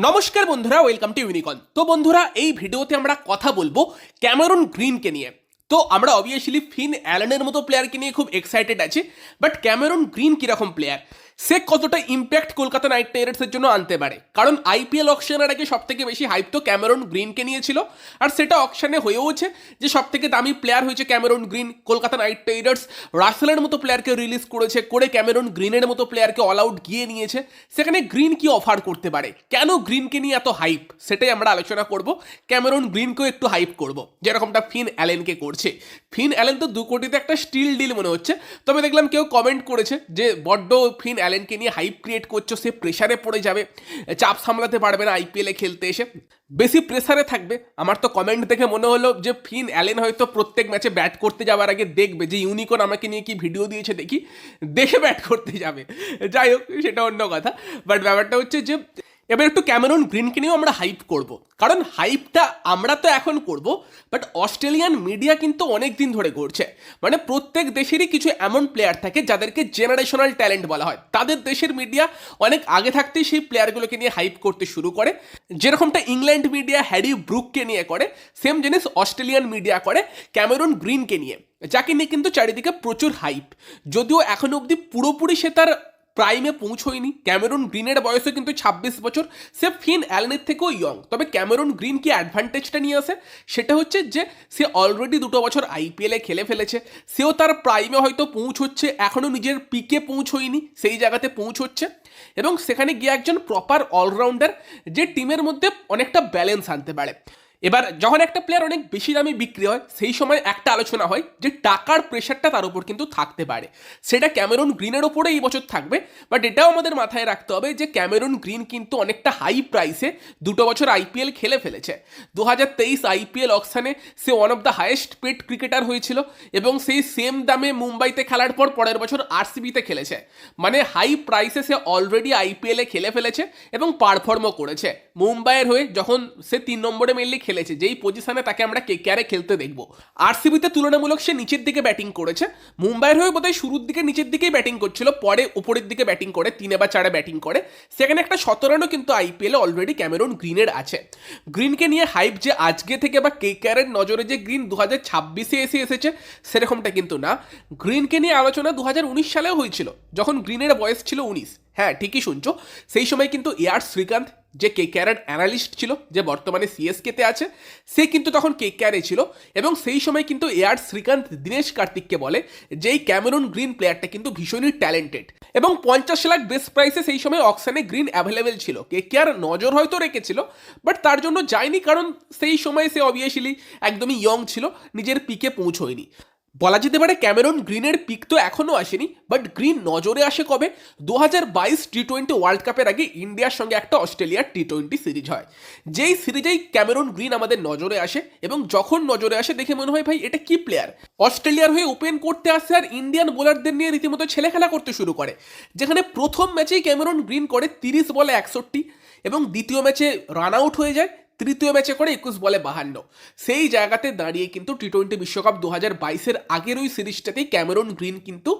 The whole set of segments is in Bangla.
নমস্কার বন্ধুরা, ওয়েলকাম টু ইউনিকর্ন। তো বন্ধুরা, এই ভিডিওতে আমরা কথা বলবো ক্যামেরন গ্রিনকে নিয়ে। তো আমরা অবভিয়াসলি ফিন অ্যালেনের মতো প্লেয়ারকে নিয়ে খুব এক্সাইটেড আছি, বাট ক্যামেরন গ্রিন কীরকম প্লেয়ার, সে কতটা ইম্প্যাক্ট কলকাতা নাইট রাইডার্সের জন্য আনতে পারে। কারণ আইপিএল অকশনের আগে সব থেকে বেশি হাইপ তো ক্যামেরন গ্রিনকে নিয়েছিল, আর সেটা অকশনে হয়েওছে যে সব থেকে দামি প্লেয়ার হয়েছে Cameron green. Kolkata night Riders রাসেলের মতো প্লেয়ারকে রিলিজ করেছে, করে ক্যামেরন গ্রিনের মতো প্লেয়ারকে অল আউট গিয়ে নিয়েছে। সেখানে গ্রিন কি অফার করতে পারে, কেন গ্রিনকে নিয়ে এত হাইপ, সেটাই আমরা আলোচনা করব। ক্যামেরন গ্রিনকেও একটু হাইপ করব, যেরকমটা ফিন অ্যালেনকে করছে। ফিন অ্যালেন তো 2 কোটিতে একটা স্টিল ডিল মনে হচ্ছে, তবে দেখলাম কেউ কমেন্ট করেছে যে বড্ড ফিন অ্যালেনকে নিয়ে হাইপ ক্রিয়েট করছো, সে প্রেশারে পড়ে যাবে, চাপ সামলাতে পারবে না আইপিএলে খেলতে এসে, বেশি প্রেসারে থাকবে। আমার তো কমেন্ট দেখে মনে হলো যে ফিন অ্যালেন হয়তো প্রত্যেক ম্যাচে ব্যাট করতে যাওয়ার আগে দেখবে যে ইউনিকর্ন আমাকে নিয়ে কি ভিডিও দিয়েছে দেখি, দেখে ব্যাট করতে যাবে। যাই হোক, সেটা অন্য কথা। বাট ব্যাপারটা হচ্ছে যে এবার একটু ক্যামেরন গ্রিনকে নিয়েও আমরা হাইপ করব, কারণ হাইপটা আমরা তো এখন করব, বাট অস্ট্রেলিয়ান মিডিয়া কিন্তু অনেক দিন ধরে করছে। মানে প্রত্যেক দেশেরই কিছু এমন প্লেয়ার থাকে যাদেরকে জেনারেশনাল ট্যালেন্ট বলা হয়, তাদের দেশের মিডিয়া অনেক আগে থাকতেই সেই প্লেয়ারগুলোকে নিয়ে হাইপ করতে শুরু করে। যেরকমটা ইংল্যান্ড মিডিয়া হ্যারি ব্রুককে নিয়ে করে, সেম জিনিস অস্ট্রেলিয়ান মিডিয়া করে ক্যামেরন গ্রিনকে নিয়ে, যাকে নিয়ে কিন্তু চারিদিকে প্রচুর হাইপ। যদিও এখনো অবধি পুরোপুরি সে তার প্রাইমে পৌঁছয়নি। ক্যামেরন গ্রিনের বয়সও কিন্তু 26 বছর, সে ফিন অ্যালেনের থেকেও ইয়ং। তবে ক্যামেরন গ্রিন কি অ্যাডভান্টেজটা নিয়ে আসে, সেটা হচ্ছে যে সে অলরেডি 2 বছর আইপিএলে খেলে ফেলেছে, সেও তার প্রাইমে হয়তো পৌঁছচ্ছে, এখনও নিজের পিকে পৌঁছয়নি, সেই জায়গাতে পৌঁছচ্ছে, এবং সেখানে গিয়ে একজন প্রপার অলরাউন্ডার যে টিমের মধ্যে অনেকটা ব্যালেন্স আনতে পারে। এবার যখন একটা প্লেয়ার অনেক বেশি দামে বিক্রি হয়, সেই সময় একটা আলোচনা হয় যে টাকার প্রেশারটা তার উপর কিন্তু থাকতে পারে। সেটা ক্যামেরন গ্রিনের ওপরে এই বছর থাকবে, বাট এটাও আমাদের মাথায় রাখতে হবে যে ক্যামেরন গ্রিন কিন্তু অনেকটা হাই প্রাইসে 2 বছর আইপিএল খেলে ফেলেছে। 2023 আইপিএল অকশনে সে one of the highest paid cricketer হয়েছিল, এবং সেই সেম দামে মুম্বাইতে খেলার পর পরের বছর আরসিবিতে খেলেছে। মানে হাই প্রাইসে সে অলরেডি আইপিএলে খেলে ফেলেছে এবং পারফর্মও করেছে। মুম্বাইয়ের হয়ে যখন সে 3 নম্বরে মেনলি খেলেছে, যেই পজিশনে তাকে আমরা কেকেআরে খেলতে দেখবো। আরসিবিতে তুলনামূলক সে নিচের দিকে ব্যাটিং করেছে, মুম্বাইয়ের হয়ে বোধহয় শুরুর দিকে নিচের দিকেই ব্যাটিং করছিল, পরে উপরের দিকে ব্যাটিং করে 3 বা 4 ব্যাটিং করে। সেখানে একটা 17 রানও কিন্তু আইপিএলে অলরেডি ক্যামেরন গ্রিনের আছে। গ্রিনকে নিয়ে হাইপ যে আজকে থেকে বা কেকেআরের নজরে যে গ্রিন 2026-এ এসেছে, সেরকমটা কিন্তু না। গ্রিনকে নিয়ে আলোচনা 2019 সালেও হয়েছিল, যখন গ্রিনের বয়স ছিল 19। হ্যাঁ, ঠিকই শুনছো, সেই সময় কিন্তু এআর শ্রীকান্ত, যে কেকেআরের অ্যানালিস্ট ছিল, যে বর্তমানে সিএসকেতে আছে, সে কিন্তু তখন কেকেআরে ছিল, এবং সেই সময় কিন্তু এআর শ্রীকান্ত দীনেশ কার্তিককে বলে যে এই ক্যামেরন গ্রিন প্লেয়ারটা কিন্তু ভীষণই ট্যালেন্টেড, এবং 50 লাখ বেস্ট প্রাইসে সেই সময় অকশনে গ্রিন অ্যাভেলেবেল ছিল। কেকেআর নজর হয়তো রেখেছিল, বাট তার জন্য যায়নি, কারণ সেই সময় সে অবভিয়াসলি একদমই ইয়ং ছিল, নিজের পিকে পৌঁছয়নি। বলা যেতে পারে ক্যামেরন গ্রিনের পিক তো এখনও আসেনি, বাট গ্রিন নজরে আসে কবে, 2022 টি-20 ওয়ার্ল্ড কাপের আগে ইন্ডিয়ার সঙ্গে একটা অস্ট্রেলিয়ার টি-20 সিরিজ হয়, যেই সিরিজেই ক্যামেরন গ্রিন আমাদের নজরে আসে, এবং যখন নজরে আসে দেখে মনে হয় ভাই এটা কি প্লেয়ার। অস্ট্রেলিয়ার হয়ে ওপেন করতে আসে আর ইন্ডিয়ান বোলারদের নিয়ে রীতিমতো ছেলে খেলা করতে শুরু করে, যেখানে প্রথম ম্যাচেই ক্যামেরন গ্রিন করে 30 বলে 61, এবং দ্বিতীয় ম্যাচে রান আউট হয়ে যায়, তৃতীয় ম্যাচে করে 21 বলে 52। সেই জায়গাতে দাঁড়িয়ে কিন্তু টি-20 বিশ্বকাপ 2022-এর আগের ওই সিরিজটাতেই ক্যামেরন গ্রিন কিন্তু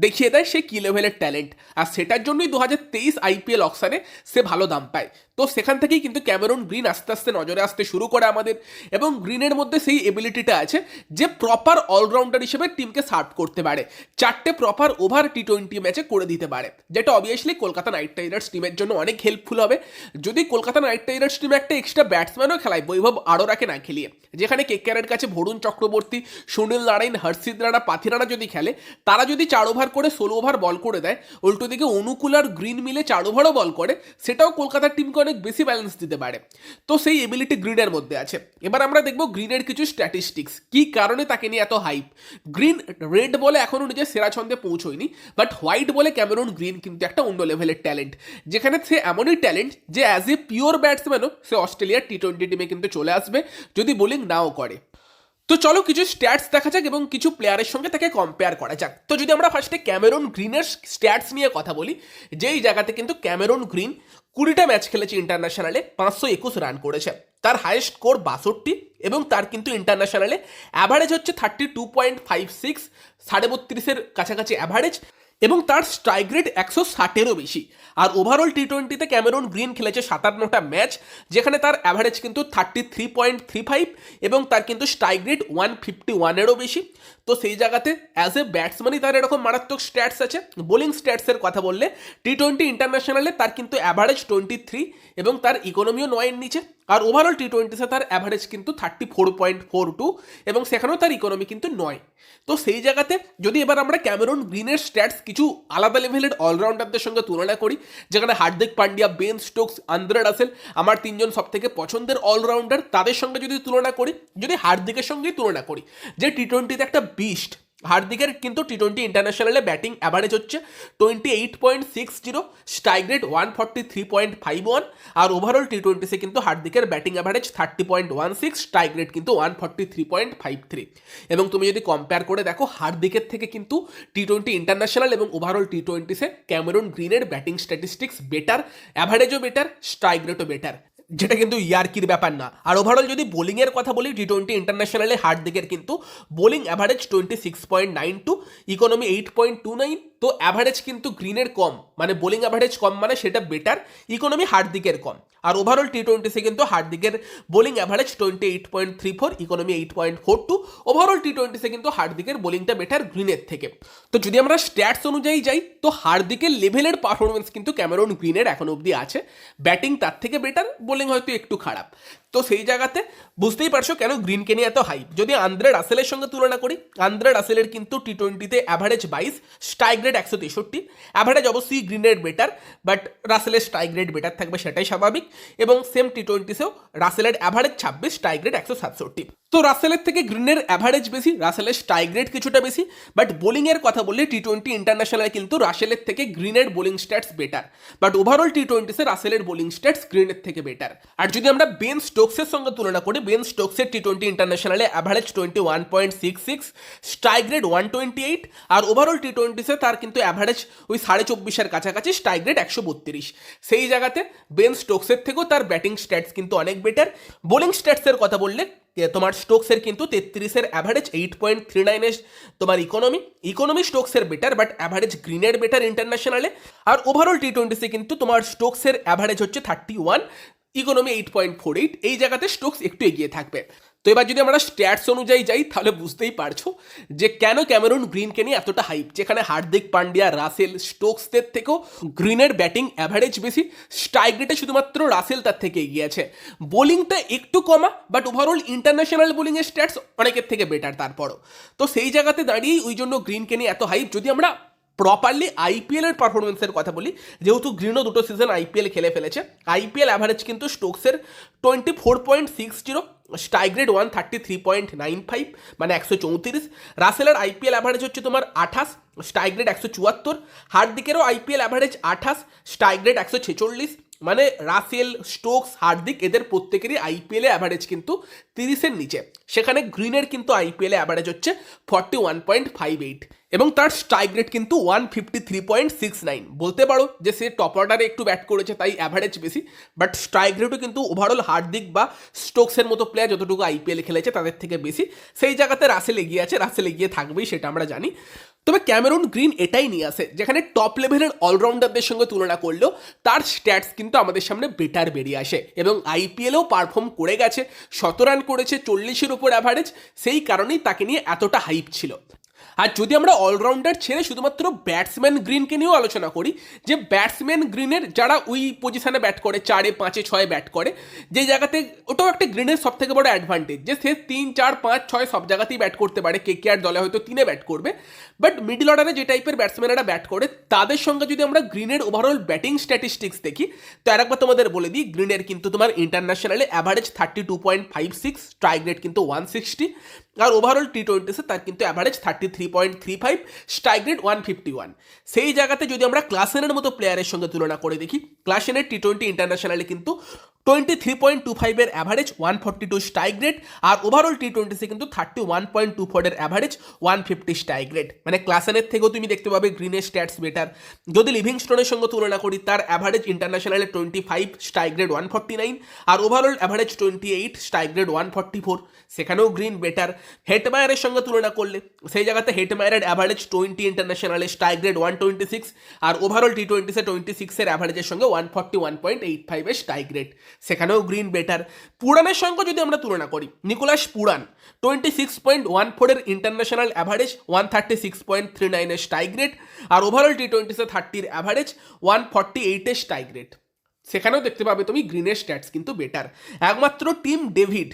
দেখিয়ে দেয় সে কি লেভেলের ট্যালেন্ট, আর সেটার জন্যই 2023 আইপিএল অকশনে সে ভালো দাম পায়। তো সেখান থেকেই কিন্তু ক্যামেরন গ্রিন আস্তে আস্তে নজরে আসতে শুরু করে আমাদের, এবং গ্রিনের মধ্যে সেই এবিলিটিটা আছে যে প্রপার অলরাউন্ডার হিসেবে টিমকে সার্ভ করতে পারে, 4টে প্রপার ওভার টি-20 ম্যাচে করে দিতে পারে, যেটা অবভিয়াসলি কলকাতা নাইট রাইডার্স টিমের জন্য অনেক হেল্পফুল হবে। যদি কলকাতা নাইট রাইডার্স টিমে একটা এক্সট্রা ব্যাটসম্যানও খেলায় বৈভব আরোরাকে না খেলিয়ে, যেখানে কেকেআরের কাছে বরুণ চক্রবর্তী, সুনীল নারায়ণ, হর্ষিত রানা, পাথি রানা যদি খেলে, তারা যদি 4 ওভার করে 16 ওভার বল করে দেয়, উল্টো দিকে অনুকূল আর গ্রিন মিলে 4 ওভারও বল করে, সেটাও কলকাতার টিমকে অনেক বেশি ব্যালেন্স দিতে পারে। তো সেই এবিলিটি গ্রিনের মধ্যে আছে। এবার আমরা দেখব গ্রিনের কিছু স্ট্যাটিস্টিক্স, কি কারণে তাকে নিয়ে এত হাইপ। গ্রিন রেড বলে এখনও নিজের সেরা ছন্দে পৌঁছয়নি, বাট হোয়াইট বলে ক্যামেরন গ্রিন কিন্তু একটা অন্য লেভেলের ট্যালেন্ট, যেখানে সে এমনই ট্যালেন্ট যে অ্যাজ এ পিওর ব্যাটসম্যানও সে অস্ট্রেলিয়ার টি-20 টিমে কিন্তু চলে আসবে, যদি বোলিং নাও করে। তো চলো কিছু স্ট্যাটস দেখা যাক এবং কিছু প্লেয়ারের সঙ্গে তাকে কম্পেয়ার করা যাক। তো যদি আমরা ফার্স্টে ক্যামেরন গ্রিনের স্ট্যাটস নিয়ে কথা বলি, যেই জায়গাতে কিন্তু ক্যামেরন গ্রিন 20টা ম্যাচ খেলেছে ইন্টারন্যাশনালে, 521 রান করেছে, তার হাইয়েস্ট স্কোর 62, এবং তার কিন্তু ইন্টারন্যাশনালে অ্যাভারেজ হচ্ছে 32.56, 32.5-এর কাছাকাছি অ্যাভারেজ, এবং তার স্ট্রাইক রেট 160-এরও বেশি। আর ওভারঅল টি-20তে ক্যামেরন গ্রিন খেলেছে 57টা ম্যাচ, যেখানে তার অ্যাভারেজ কিন্তু 33.35 এবং তার কিন্তু স্ট্রাইক রেট 151-এরও বেশি। তো সেই জায়গাতে অ্যাজ এ ব্যাটসম্যানই তার এরকম মারাত্মক স্ট্যাটস আছে। বোলিং স্ট্যাটসের কথা বললে টি-20 ইন্টারন্যাশনালে তার কিন্তু অ্যাভারেজ 23 এবং তার ইকোনমিও 9-এর নিচে। আর ওভারঅল টি-20তে তার অ্যাভারেজ কিন্তু 34.42 এবং সেখানেও তার ইকোনমি কিন্তু 9। তো সেই জায়গাতে যদি এবার আমরা ক্যামেরন গ্রিনের স্ট্যাটস কিছু আলাদা লেভেলের অলরাউন্ডারদের সঙ্গে তুলনা করি, যেখানে Hardik Pandya, Ben Stokes, Andre Russell আমার তিনজন সব থেকে পছন্দের অলরাউন্ডার, তাদের সঙ্গে যদি তুলনা করি, যদি হার্দিকের সঙ্গেই তুলনা করি যে টি-20তে একটা বিস্ট, হার্দিকের কিন্তু টি-20 ইন্টারন্যাশনালে ব্যাটিং অ্যাভারেজ হচ্ছে 28.60, স্ট্রাইক রেট 143.51 আর ওভারঅল টি-20সে কিন্তু হার্দিকের ব্যাটিং অ্যাভারেজ 30.16, স্ট্রাইক রেট কিন্তু 143.53। এবং তুমি যদি কম্পেয়ার করে দেখো, হার্দিকের থেকে কিন্তু টি-20 ইন্টারন্যাশনাল এবং ওভারঅল টি-20সে ক্যামেরন গ্রিনের ব্যাটিং স্ট্যাটিস্টিক্স বেটার, অ্যাভারেজও বেটার, স্ট্রাইক রেটও বেটার, যেটা কিন্তু ইয়ার্কির ব্যাপার না। আর ওভারঅল যদি বোলিংয়ের কথা বলি, টি-20 ইন্টারন্যাশনালে হার্দিকের কিন্তু বোলিং অ্যাভারেজ 26.92, ইকোনমি 8.29। তো অ্যাভারেজ কিন্তু গ্রিনের কম, মানে বোলিং অ্যাভারেজ কম মানে সেটা বেটার, ইকোনমি হার্দিকের কম। আর ওভারঅল টি-20সে কিন্তু হার্দিকের বোলিং অ্যাভারেজ 28.34, ইকোনমি 8.42। ওভারঅল টি-20সে কিন্তু হার্দিকের বোলিংটা বেটার গ্রিনের থেকে। তো যদি আমরা স্ট্যাটস অনুযায়ী যাই, তো হার্দিকের লেভেলের পারফরমেন্স কিন্তু ক্যামেরন গ্রিনের এখন অবধি আছে, ব্যাটিং তার থেকে বেটার, বোলিং হয়তো একটু খারাপ। তো সেই জায়গাতে বুঝতেই পারছো কেন গ্রিনকে নিয়ে এত হাইপ। যদি আন্দ্রে রাসেলের সঙ্গে তুলনা করি, আন্দ্রে রাসেলের কিন্তু টি-20তে অ্যাভারেজ 22, স্ট্রাইক রেট 163, অ্যাভারেজ অবশ্যই গ্রিনের বেটার, বাট রাসেলের স্ট্রাইক রেট বেটার থাকবে সেটাই স্বাভাবিক। এবং সেম টি-20সেও রাসেলের অ্যাভারেজ 26, স্ট্রাইক রেট 167। তো রাসেলের থেকে গ্রিনের অ্যাভারেজ বেশি, রাসেলের স্ট্রাইক রেট কিছুটা বেশি, বাট বোলিংয়ের কথা বললে টি-20 ইন্টারন্যাশনালে কিন্তু রাসেলের থেকে গ্রিনের bowling stats better, but overall টি-20সে রাসেলের বোলিং স্ট্যাটস গ্রিনের থেকে বেটার। আর যদি আমরা বেন স্টোকসের সঙ্গে তুলনা করি, বেন স্টোকসের টি-20 ইন্টারন্যাশনালে অ্যাভারেজ 21.66, স্ট্রাইক রেট 128 আর ওভারঅল টি-20সে তার কিন্তু অ্যাভারেজ ওই 24.5-এর কাছাকাছি, স্ট্রাইক রেট 132। সেই জায়গাতে বেন স্টোকসের থেকেও তার ব্যাটিং স্ট্যাটস কিন্তু অনেক বেটার। বোলিং স্ট্যাটসের কথা বললে তোমার স্টোকসের কিন্তু 33-এর অ্যাভারেজ, 8.39-এর তোমার ইকোনমি স্টোকসের বেটার, বাট অ্যাভারেজ গ্রিনের বেটার ইন্টারন্যাশনালে। আর ওভারঅল টি-20সে কিন্তু তোমার স্টোকসের অ্যাভারেজ হচ্ছে 31, ইকোনমি 8.48। এই জায়গাতে স্টোকস একটু এগিয়ে থাকবে। তো এবার যদি আমরা স্ট্যাটস অনুযায়ী যাই, তাহলে বুঝতেই পারছো যে কেন ক্যামেরন গ্রিনকে নিয়ে এতটা হাইপ, যেখানে হার্দিক পান্ডিয়া, রাসেল, স্টোকসদের থেকেও গ্রিনের ব্যাটিং অ্যাভারেজ বেশি, স্ট্রাইক রেটে শুধুমাত্র রাসেল তার থেকে এগিয়ে আছে, বোলিংটা একটু কমা, বাট ওভারঅল ইন্টারন্যাশনাল বোলিংয়ের স্ট্যাটস অনেকের থেকে বেটার তারপরও। তো সেই জায়গাতে দাঁড়িয়েই ওই জন্য গ্রিনকে নিয়ে এত হাইপ। যদি আমরা প্রপারলি আইপিএলের পারফরমেন্সের কথা বলি, যেহেতু গ্রিনও 2টো সিজন আইপিএল খেলে ফেলেছে, আইপিএল অ্যাভারেজ কিন্তু স্টোকসের 24.60, স্ট্রাইক রেট 133.95 মানে 134। রাসেলের আইপিএল অ্যাভারেজ হচ্ছে তোমার 28, স্ট্রাইক রেট 174। হার্দিকেরও আইপিএল অ্যাভারেজ 28, স্ট্রাইক রেট 146। মানে রাসেল, স্টোকস, হার্দিক এদের প্রত্যেকেরই আইপিএলে অ্যাভারেজ কিন্তু 30-এর নিচে, সেখানে গ্রিনের কিন্তু আইপিএলে অ্যাভারেজ হচ্ছে 41.58 এবং তার স্ট্রাইক রেট কিন্তু 153.69। বলতে পারো যে সে টপ অর্ডারে একটু ব্যাট করেছে তাই অ্যাভারেজ বেশি, বাট স্ট্রাইক রেটও কিন্তু ওভারঅল হার্দিক বা স্টোকসের মতো প্লেয়ার যতটুকু আইপিএলে খেলেছে তাদের থেকে বেশি। সেই জায়গাতে রাসেল এগিয়ে আছে, রাসেল এগিয়ে থাকবেই সেটা আমরা জানি। তবে ক্যামেরন গ্রিন এটাই নিয়ে আসে, যেখানে টপ লেভেলের অলরাউন্ডারদের সঙ্গে তুলনা করলেও তার স্ট্যাটস কিন্তু আমাদের সামনে বেটার বেরিয়ে আসে এবং আইপিএলেও পারফর্ম করে গেছে, 17 রান করেছে, 40-এর উপর অ্যাভারেজ, সেই কারণেই তাকে নিয়ে এতটা হাইপ ছিল। আর যদি আমরা অলরাউন্ডার ছেড়ে শুধুমাত্র ব্যাটসম্যান গ্রিনকে নিয়েও আলোচনা করি, যে ব্যাটসম্যান গ্রিনের যারা ওই পজিশনে ব্যাট করে, 4-এ, 5-এ, 6-এ ব্যাট করে, যে জায়গাতে ওটাও একটা গ্রিনের সব থেকে বড় অ্যাডভান্টেজ যে সে 3, 4, 5, 6 সব জায়গাতেই ব্যাট করতে পারে। কেকেআর দলে হয়তো 3-এ ব্যাট করবে, বাট মিডল অর্ডারে যে টাইপের ব্যাটসম্যানেরা ব্যাট করে তাদের সঙ্গে যদি আমরা গ্রিনের ওভারঅল ব্যাটিং স্ট্যাটিস্টিক্স দেখি, তো একবার তোমাদের বলে দিই, গ্রিনের কিন্তু তোমার ইন্টারন্যাশনালে অ্যাভারেজ 32.56, স্ট্রাইক রেট কিন্তু 160 আর ওভারঅল টি-20সে তার কিন্তু অ্যাভারেজ 33.35, স্ট্রাইক রেট 151। সেই জায়গাতে যদি আমরা ক্লাসেনের মতো প্লেয়ারের সঙ্গে তুলনা করে দেখি, ক্লাসেনের টি-20 ইন্টারন্যাশনালে কিন্তু 23.25 অ্যাভারেজ, 142 স্ট্রাইক রেট, আর ওভারঅল টি20 কিন্তু 31.24 অ্যাভারেজ, 150 স্ট্রাইক রেট। মানে ক্লাসেনের থেকেও তুমি দেখতে পাবে গ্রিনের স্ট্যাটস বেটার। যদি লিভিংস্টোনের সঙ্গে তুলনা করি, তার অ্যাভারেজ ইন্টারন্যাশনালে 25, স্ট্রাইক রেট 149, আর ওভারঅল অ্যাভারেজ 28, স্ট্রাইক রেট 144, সেখানেও গ্রিন বেটার। হেটমায়ারের সঙ্গে তুলনা করলে সেই জায়গাতে হেটমায়ারের অ্যাভারেজ 20 ইন্টারন্যাশনালে, স্ট্রাইক রেট 126, আর ওভারঅল টি20 26 অ্যাভারেজের সঙ্গে 141.85 স্ট্রাইক রেট, সেখানেও গ্রিন বেটার। পুরানের সঙ্গে যদি আমরা তুলনা করি, Nicholas Pooran 26.14 international average, 136.39 strike rate, আর ওভারঅল টি20 30 অ্যাভারেজ, 148 স্ট্রাইক রেট, সেখানেও দেখতে পাবে তুমি গ্রিনের স্ট্যাটস কিন্তু বেটার। একমাত্র টিম ডেভিড,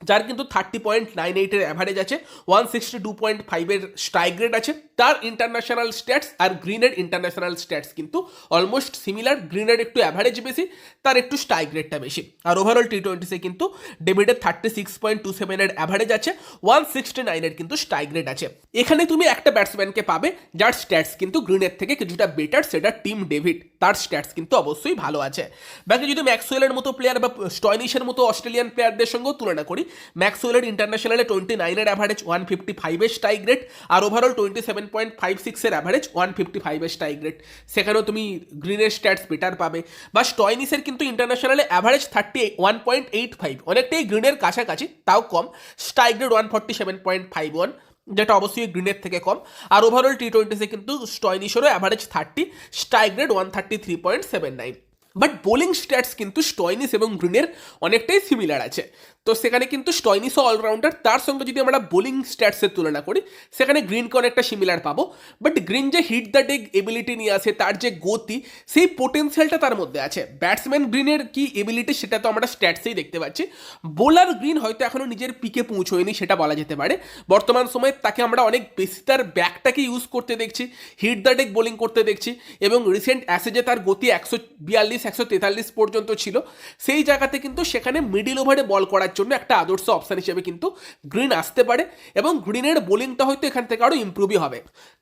যার কিন্তু 30.98 অ্যাভারেজ আছে, 162.5 স্ট্রাইক রেট আছে, তার ইন্টারন্যাশনাল স্ট্যাটস আর গ্রিনের ইন্টারন্যাশনাল স্ট্যাটস কিন্তু অলমোস্ট সিমিলার। গ্রিনের একটু অ্যাভারেজ বেশি, তার একটু স্ট্রাইক রেটটা বেশি। আর ওভারঅল টি20 কিন্তু ডেভিডের 36.27 অ্যাভারেজ আছে, 169 কিন্তু স্ট্রাইক রেট আছে। এখানে তুমি একটা ব্যাটসম্যানকে পাবে যার স্ট্যাটস কিন্তু গ্রিনের থেকে কিছুটা বেটার, সেটা টিম ডেভিড। তার স্ট্যাটস কিন্তু অবশ্যই ভালো আছে। বাকি যদি ম্যাক্সওয়েলের মতো প্লেয়ার বা স্টয়নিসের মতো অস্ট্রেলিয়ান প্লেয়ারদের সঙ্গেও তুলনা করি, ম্যাক্সওয়েলের ইন্টারন্যাশনালে 29 অ্যাভারেজ, 155 স্ট্রাইক রেট, আর ওভারঅল 27.56 অ্যাভারেজ, 155 স্ট্রাইক রেট, সেখানেও তুমি গ্রিনের স্ট্যাটস বেটার পাবে। বা স্টয়নিসের কিন্তু ইন্টারন্যাশনালে অ্যাভারেজ 31.85, অনেকটাই গ্রিনের কাছাকাছি, তাও কম। স্ট্রাইক রেট 147.51, যেটা অবশ্যই গ্রিনের থেকে কম। আর ওভারঅল টি20 কিন্তু স্টয়নিসেরও average 30, strike rate 133.79। But bowling stats কিন্তু স্টয়নিস এবং গ্রিনের অনেকটাই সিমিলার আছে। তো সেখানে কিন্তু স্টয়নিসও অলরাউন্ডার, তার সঙ্গে যদি আমরা বোলিং স্ট্যাটসের তুলনা করি, সেখানে গ্রিনকে অনেকটা সিমিলার পাবো। বাট গ্রিন যে হিট দ্য ডেক এবিলিটি নিয়ে আসে, তার যে গতি, সেই পোটেন্সিয়ালটা তার মধ্যে আছে। ব্যাটসম্যান গ্রিনের কি এবিলিটি সেটা তো আমরা স্ট্যাটসেই দেখতে পাচ্ছি। বোলার গ্রিন হয়তো এখনও নিজের পিকে পৌঁছয়নি, সেটা বলা যেতে পারে। বর্তমান সময়ে তাকে আমরা অনেক বেশি তার ব্যাকটাকে ইউজ করতে দেখছি, হিট দ্য ডেক বোলিং করতে দেখছি, এবং রিসেন্ট অ্যাসেজে তার গতি 142, 143 পর্যন্ত ছিল। সেই জায়গাতে কিন্তু সেখানে মিডিল ওভারে বল করার জন্য একটা আদর্শ অপশন হিসেবে কিন্তু গ্রিন আসতে পারে, এবং গ্রিনের বোলিংটা হয়তো এখান থেকে আরও ইম্প্রুভই হবে।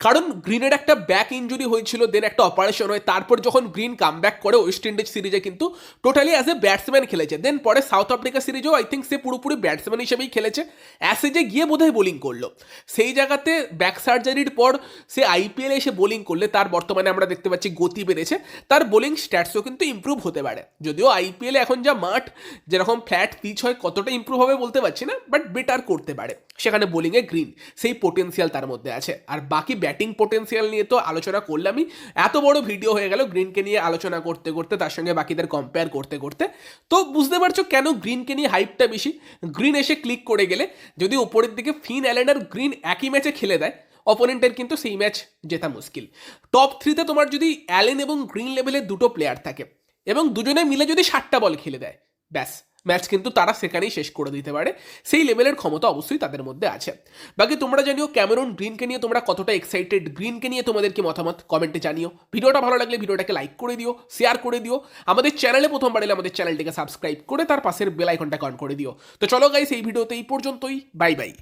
কারণ গ্রিনের একটা ব্যাক ইঞ্জুরি হয়েছিল, দেন একটা অপারেশন হয়, তারপর যখন গ্রিন কামব্যাক করে ওয়েস্ট ইন্ডিজ সিরিজে কিন্তু টোটালি অ্যাজ এ ব্যাটসম্যান খেলেছে। দেন পরে সাউথ আফ্রিকা সিরিজেও আই থিঙ্ক সে পুরোপুরি ব্যাটসম্যান হিসেবেই খেলেছে, অ্যাসেজে গিয়ে বোধহয় বোলিং করলো। সেই জায়গাতে ব্যাক সার্জারির পর সে আইপিএলে এসে বোলিং করলে তার বর্তমানে আমরা দেখতে পাচ্ছি গতি বেড়েছে, তার বোলিং স্ট্যাটসও কিন্তু ইম্প্রুভ হতে পারে। যদিও আইপিএলে এখন যা মাঠ, যেরকম ফ্ল্যাট পিচ হয়, কতটা ইম্প্রুভ হবে বলতে পারছি না, বাট বেটার করতে পারে। সেখানে বোলিংয়ে গ্রিন সেই পোটেন্সিয়াল তার মধ্যে আছে। আর বাকি ব্যাটিং পোটেন্সিয়াল নিয়ে তো আলোচনা করলামই, এত বড় ভিডিও হয়ে গেল গ্রিনকে নিয়ে আলোচনা করতে করতে, তার সঙ্গে বাকিদের কম্পেয়ার করতে করতে। তো বুঝতে পারছো কেন গ্রিনকে নিয়ে হাইপটা বেশি। গ্রিন এসে ক্লিক করে গেলে যদি ওপরের দিকে ফিন অ্যালেন আর গ্রিন একই ম্যাচে খেলে দেয়, অপোনেন্টের কিন্তু সেই ম্যাচ জেতা মুশকিল। টপ 3-তে তোমার যদি অ্যালেন এবং গ্রিন লেভেলের দুটো প্লেয়ার থাকে, এবং দুজনে মিলে যদি 60টা বল খেলে দেয়, ব্যাস ম্যাচ কিন্তু তারা সেখানেই শেষ করে দিতে পারে। সেই লেভেলের ক্ষমতা অবশ্যই তাদের মধ্যে আছে। বাকি তোমরা জানিও ক্যামেরন গ্রিনকে নিয়ে তোমরা কতটা এক্সাইটেড, গ্রিনকে নিয়ে তোমাদের কি মতামত কমেন্টে জানিও। ভিডিওটা ভালো লাগলে ভিডিওটাকে লাইক করে দিও, শেয়ার করে দিও। আমাদের চ্যানেলে প্রথমবার এলে আমাদের চ্যানেলটিকে সাবস্ক্রাইব করে তার পাশের বেল আইকনটাকে অন করে দিও। তো চলো গাইস, এই ভিডিওতে এই পর্যন্তই। Bye bye.